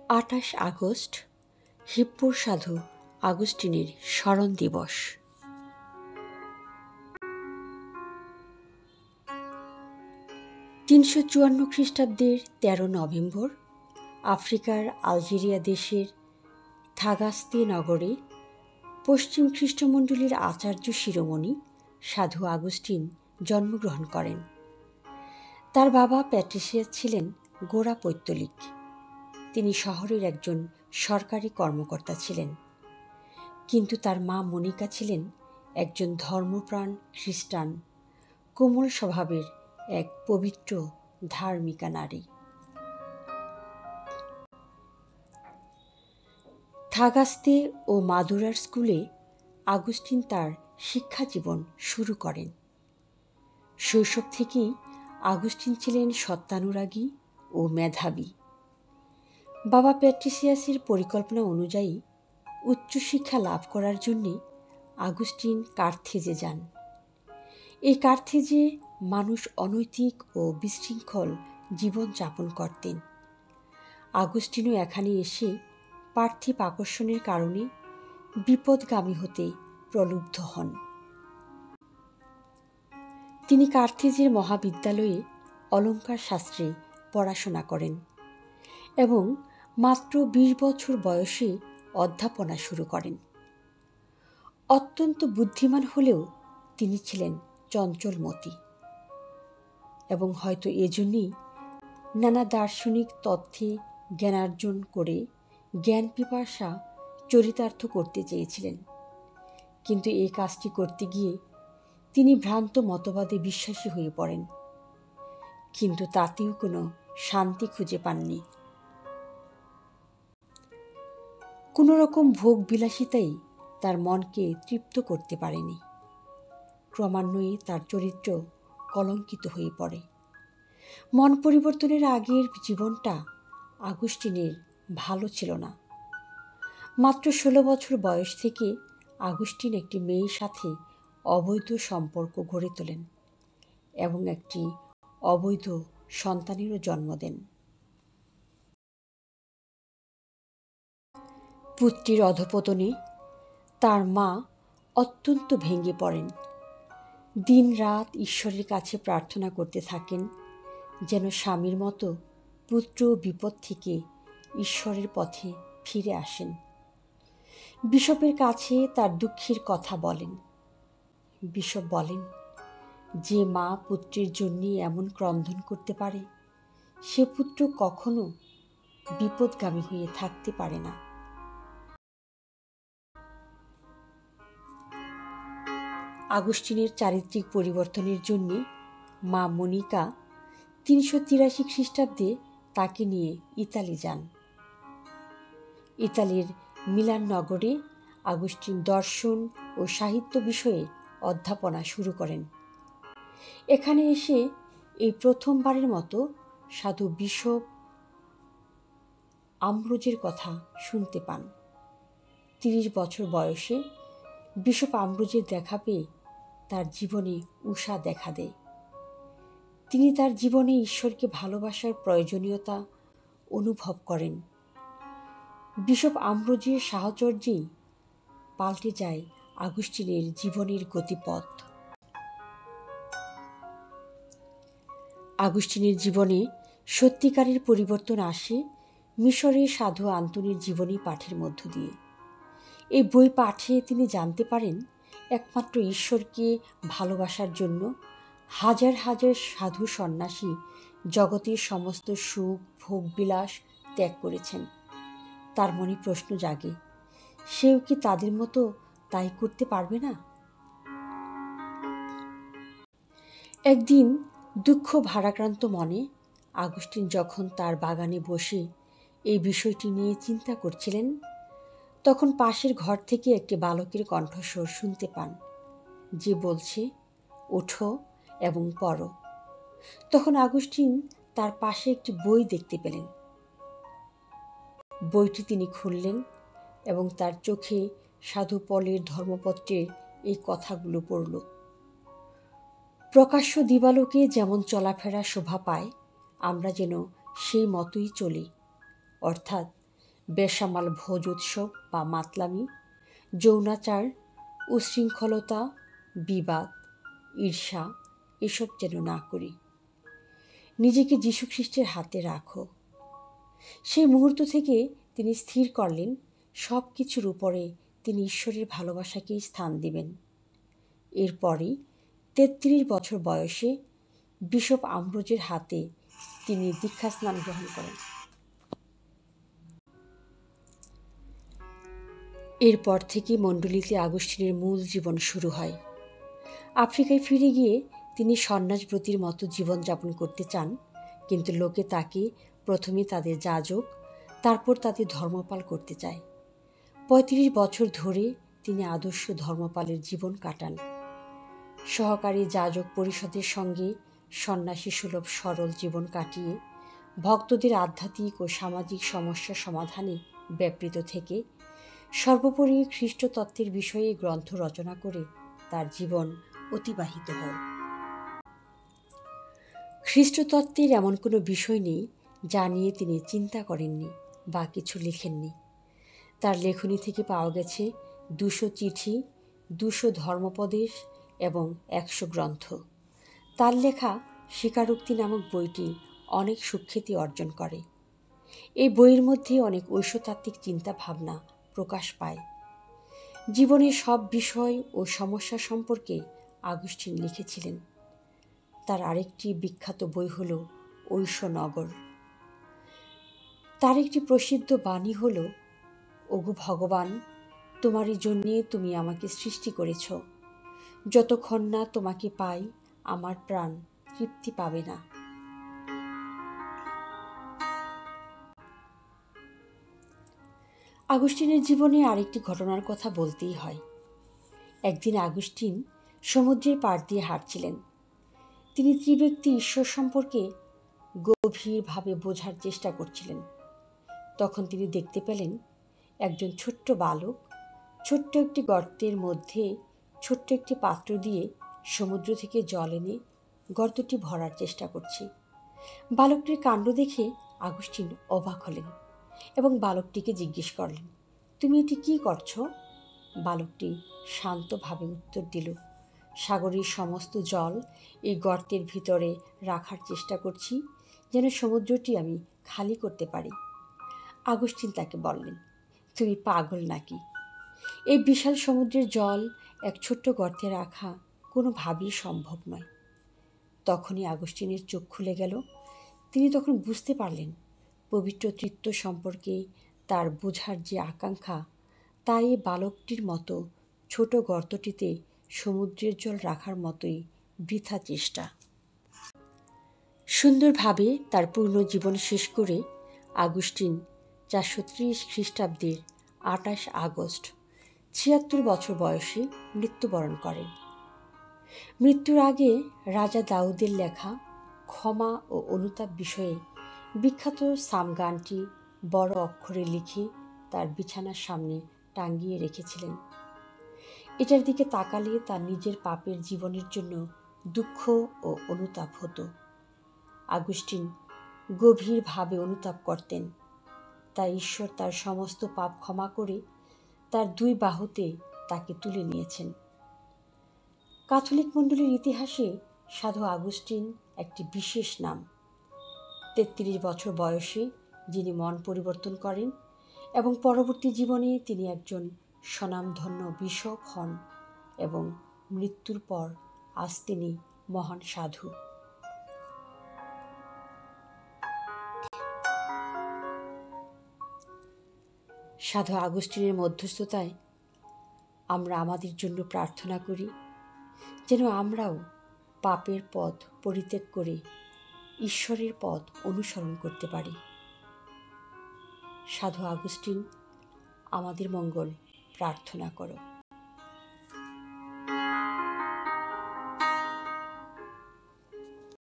28 August হিপ্পোর সাধু আগুস্টিনের স্মরণ দিবস। 354 খ্রিস্টাব্দের 13 নভেম্বর আফ্রিকার আলজেরিয়া দেশের থাগাস্তে নগরে পশ্চিম খ্রিস্টমণ্ডলীর আচার্য শিরোমণি সাধু আগুস্টিন জন্মগ্রহণ করেন। তার বাবা প্যাট্রিসিয়াস ছিলেন গোঁড়া পৈত্তলিক। তিনি শহরের একজন সরকারি কর্মকর্তা ছিলেন, কিন্তু তার মা মনিকা ছিলেন একজন ধর্মপ্রাণ খ্রিস্টান, কোমল স্বভাবের এক পবিত্র ধার্মিকা নারী। থাগাস্তে ও মাদুরার স্কুলে আগুস্টিন তার শিক্ষা জীবন শুরু করেন। শৈশব থেকেই আগুস্টিন ছিলেন সত্যানুরাগী ও মেধাবী। বাবা প্যাট্রিসিয়াসের পরিকল্পনা অনুযায়ী উচ্চশিক্ষা লাভ করার জন্যে আগুস্টিন কার্থেজে যান। এই কার্থেজে মানুষ অনৈতিক ও বিশৃঙ্খল জীবনযাপন করতেন। আগুস্টিনও এখানে এসে পার্থিব আকর্ষণের কারণে বিপদগামী হতে প্রলুব্ধ হন। তিনি কার্থেজের মহাবিদ্যালয়ে অলঙ্কার শাস্ত্রে পড়াশোনা করেন এবং মাত্র 20 বছর বয়সে অধ্যাপনা শুরু করেন। অত্যন্ত বুদ্ধিমান হলেও তিনি ছিলেন চঞ্চলমতি এবং হয়তো এজন্যই নানা দার্শনিক তত্ত্বে জ্ঞানার্জন করে জ্ঞান পিপাসা চরিতার্থ করতে চেয়েছিলেন। কিন্তু এই কাজটি করতে গিয়ে তিনি ভ্রান্ত মতবাদে বিশ্বাসী হয়ে পড়েন, কিন্তু তাতেও কোনো শান্তি খুঁজে পাননি। কোনো রকম ভোগ বিলাসিতাই তার মনকে তৃপ্ত করতে পারেনি। ক্রমান্বয়ে তার চরিত্র কলঙ্কিত হয়ে পড়ে। মন পরিবর্তনের আগের জীবনটা আগুস্টিনের ভালো ছিল না। মাত্র 16 বছর বয়স থেকে আগুস্টিন একটি মেয়ের সাথে অবৈধ সম্পর্ক গড়ে তোলেন এবং একটি অবৈধ সন্তানেরও জন্ম দেন। পুত্রীর অধঃপতনে তার মা অত্যন্ত ভেঙে পড়েন। দিন রাত ঈশ্বরের কাছে প্রার্থনা করতে থাকেন যেন স্বামীর মতো পুত্র বিপদ থেকে ঈশ্বরের পথে ফিরে আসেন। বিশপের কাছে তার দুঃখের কথা বলেন। বিশপ বলেন, যে মা পুত্রের জন্য এমন ক্রন্দন করতে পারে, সে পুত্র কখনো বিপদগামী হয়ে থাকতে পারে না। আগুস্টিনের চারিত্রিক পরিবর্তনের জন্য মা মনিকা 383 খ্রিস্টাব্দে তাকে নিয়ে ইতালি যান। ইতালির মিলান নগরে আগুস্টিন দর্শন ও সাহিত্য বিষয়ে অধ্যাপনা শুরু করেন। এখানে এসে এই প্রথমবারের মতো সাধু বিশপ আম্ব্রোজের কথা শুনতে পান। 30 বছর বয়সে বিশপ আম্ব্রোজের দেখা পেয়ে তার জীবনে উষা দেখা দেয়। তিনি তার জীবনে ঈশ্বরকে ভালোবাসার প্রয়োজনীয়তা অনুভব করেন। বিশপ আম্ব্রোজের সাহচর্যেই পাল্টে যায় আগুস্টিনের জীবনের গতিপথ। আগুস্টিনের জীবনে সত্যিকারের পরিবর্তন আসে মিশরের সাধু আন্তনির জীবনী পাঠের মধ্য দিয়ে। এই বই পাঠে তিনি জানতে পারেন একমাত্র ঈশ্বরকে ভালোবাসার জন্য হাজার হাজার সাধু সন্ন্যাসী জগতের সমস্ত সুখ ভোগবিলাস ত্যাগ করেছেন। তার মনে প্রশ্ন জাগে, সেও কি তাদের মতো তাই করতে পারবে না? একদিন দুঃখ ভারাক্রান্ত মনে আগুস্টিন যখন তার বাগানে বসে এই বিষয়টি নিয়ে চিন্তা করছিলেন, তখন পাশের ঘর থেকে একটি বালকের কণ্ঠস্বর শুনতে পান, যে বলছে, ওঠো এবং পড়ো। তখন আগুস্টিন তার পাশে একটি বই দেখতে পেলেন। বইটি তিনি খুললেন এবং তার চোখে সাধু পলের ধর্মপত্রের এই কথাগুলো পড়ল। প্রকাশ্য দিবালোকে যেমন চলাফেরা শোভা পায়, আমরা যেন সেই মতোই চলি, অর্থাৎ বেসামাল ভোজ উৎসব বা মাতলামি, যৌনাচার, উশৃঙ্খলতা, বিবাদ, ঈর্ষা এসব যেন না করি। নিজেকে যীশুখ্রিস্টের হাতে রাখো। সেই মুহূর্ত থেকে তিনি স্থির করলেন সব কিছুর উপরে তিনি ঈশ্বরের ভালোবাসাকেই স্থান দিবেন। এরপরই ৩৩ বছর বয়সে বিশপ আমব্রোজের হাতে তিনি দীক্ষাস্নান গ্রহণ করেন। এরপর থেকে মণ্ডলীতে আগস্টিনের মূল জীবন শুরু হয়। আফ্রিকায় ফিরে গিয়ে তিনি সন্ন্যাসব্রতীর মতো জীবনযাপন করতে চান, কিন্তু লোকে তাকে প্রথমে তাদের যাজক, তারপর তাদের ধর্মপাল করতে চায়। ৩৫ বছর ধরে তিনি আদর্শ ধর্মপালের জীবন কাটান। সহকারী যাজক পরিষদের সঙ্গে সন্ন্যাসী সুলভ সরল জীবন কাটিয়ে ভক্তদের আধ্যাত্মিক ও সামাজিক সমস্যা সমাধানে ব্যাপৃত থেকে সর্বোপরি খ্রিস্টতত্ত্বের বিষয়ে গ্রন্থ রচনা করে তার জীবন অতিবাহিত হয়। খ্রিস্টতত্ত্বের এমন কোনো বিষয় নেই যা নিয়ে তিনি চিন্তা করেননি বা কিছু লিখেননি। তার লেখনী থেকে পাওয়া গেছে ২০০ চিঠি, ২০০ ধর্মোপদেশ এবং ১০০ গ্রন্থ। তার লেখা স্বীকারোক্তি নামক বইটি অনেক সুখ্যাতি অর্জন করে। এই বইয়ের মধ্যে অনেক ঐশ্বতাত্ত্বিক চিন্তা ভাবনা প্রকাশ পায়। জীবনের সব বিষয় ও সমস্যা সম্পর্কে আগস্টিন লিখেছিলেন। তার আরেকটি বিখ্যাত বই হল ঐশ্বনগর। তার একটি প্রসিদ্ধ বাণী হল, ওগো ভগবান, তোমারই জন্যে তুমি আমাকে সৃষ্টি করেছ। যতক্ষণ না তোমাকে পাই আমার প্রাণ তৃপ্তি পাবে না। আগস্টিনের জীবনে আরেকটি ঘটনার কথা বলতেই হয়। একদিন আগস্টিন সমুদ্রের পাড় দিয়ে হাঁটছিলেন। তিনি ত্রিব্যক্তি ঈশ্বর সম্পর্কে গভীরভাবে বোঝার চেষ্টা করছিলেন। তখন তিনি দেখতে পেলেন একজন ছোট্ট বালক ছোট্ট একটি গর্তের মধ্যে ছোট্ট একটি পাত্র দিয়ে সমুদ্র থেকে জল এনে গর্তটি ভরার চেষ্টা করছে। বালকটির কাণ্ড দেখে আগস্টিন অবাক হলেন এবং বালকটিকে জিজ্ঞেস করলেন, তুমি এটি কি করছো? বালকটি শান্তভাবে উত্তর দিল, সাগরের সমস্ত জল এই গর্তের ভিতরে রাখার চেষ্টা করছি, যেন সমুদ্রটি আমি খালি করতে পারি। আগস্টিন তাকে বললেন, তুমি পাগল নাকি? এই বিশাল সমুদ্রের জল এক ছোট্ট গর্তে রাখা কোনোভাবেই সম্ভব নয়। তখনই আগস্টিনের চোখ খুলে গেল। তিনি তখন বুঝতে পারলেন পবিত্র তৃত্ব সম্পর্কে তার বোঝার যে আকাঙ্ক্ষা, তা এই বালকটির মতো ছোট গর্তটিতে সমুদ্রের জল রাখার মতোই বৃথা চেষ্টা। সুন্দরভাবে তার পূর্ণ জীবন শেষ করে আগস্টিন ৪৩০ খ্রিস্টাব্দের ২৮ আগস্ট ৭৬ বছর বয়সে মৃত্যুবরণ করেন। মৃত্যুর আগে রাজা দাউদের লেখা ক্ষমা ও অনুতাপ বিষয়ে বিখ্যাত সাম গানটি বড় অক্ষরে লিখে তার বিছানার সামনে টাঙিয়ে রেখেছিলেন। এটার দিকে তাকালে তার নিজের পাপের জীবনের জন্য দুঃখ ও অনুতাপ হতো। আগস্টিন গভীরভাবে অনুতাপ করতেন, তাই ঈশ্বর তার সমস্ত পাপ ক্ষমা করে তার ২ বাহুতে তাকে তুলে নিয়েছেন। ক্যাথলিক মণ্ডলীর ইতিহাসে সাধু আগস্টিন একটি বিশেষ নাম। ৩৩ বছর বয়সে যিনি মন পরিবর্তন করেন এবং পরবর্তী জীবনে তিনি একজন স্বনামধন্য বিশপ হন এবং মৃত্যুর পর আজ তিনি মহান সাধু। সাধু আগস্টিনের মধ্যস্থতায় আমরা আমাদের জন্য প্রার্থনা করি, যেন আমরাও পাপের পথ পরিত্যাগ করে ঈশ্বরের পথ অনুসরণ করতে পারি। সাধু আগস্টিন, আমাদের মঙ্গল প্রার্থনা করো।